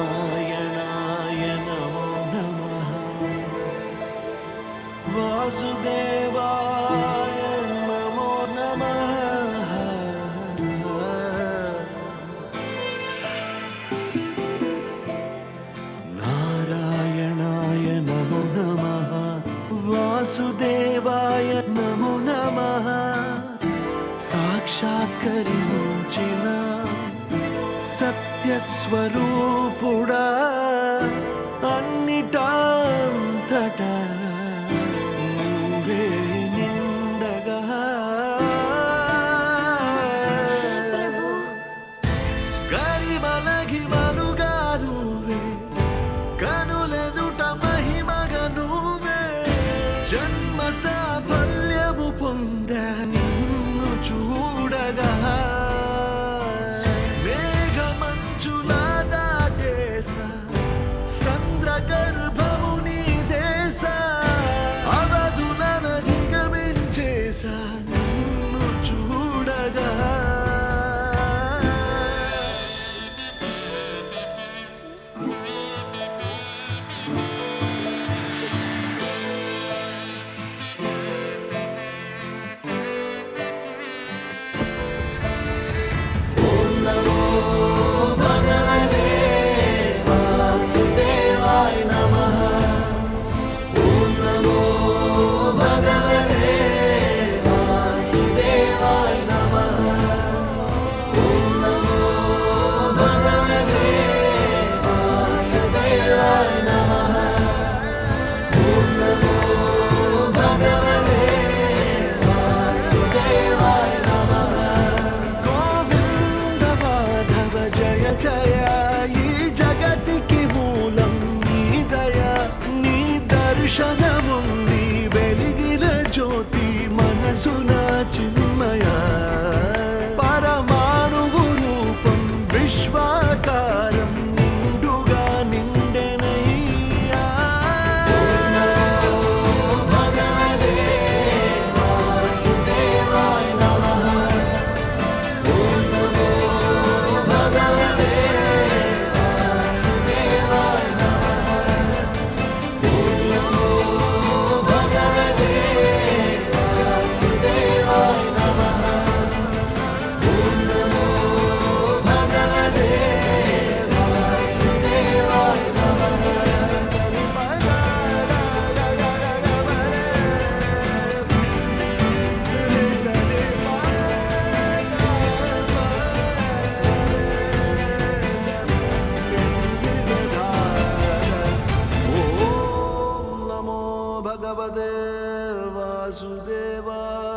नारायणाय नमो नमः वासुदेवाय नमो नमः नारायणाय नमो नमः वासुदेवाय नमो नमः साक्षात्कరించిన సత్యస్వరూపుడా అన్నిటాంతటా నువ్వే నిండగా గరిమలగిమలుగా నువ్వే కనులెదుట మహిమగా నువ్వే జన్మ సాఫల్యము పొందా నిన్ను చూడగా గర్భము నీ దేశ అవధులను దిగమించేసా నిన్ను చూడగా ఓం నమో భగవతే వాసుదేవాయ నమః ఓం నమో భగవతే వాసుదేవాయ నమః ఓం నమో భగవతే వాసుదేవాయ నమః ఓం నమో భగవతే వాసుదేవాయ నమః గోవింద మాధవ జయ జయ ఈ జగతికి మూలం నీ దయ నీ దర్శనముంది వెలిగిన జ్యోతి మనసున చిన్మయ పరమాణువు రూపం విశ్వాకారం నిండుగా నిండెనయ్యా భగవతే వాసుదేవాయ నమః ఓం నమో భగవతే వాసుదేవాయ నమః ఓం నమో భగవతే వాసుదేవాయ నమః ఓం నమో భగవతే వాసుదేవాయ ఓం నమో భగవతే వాసుదేవాయ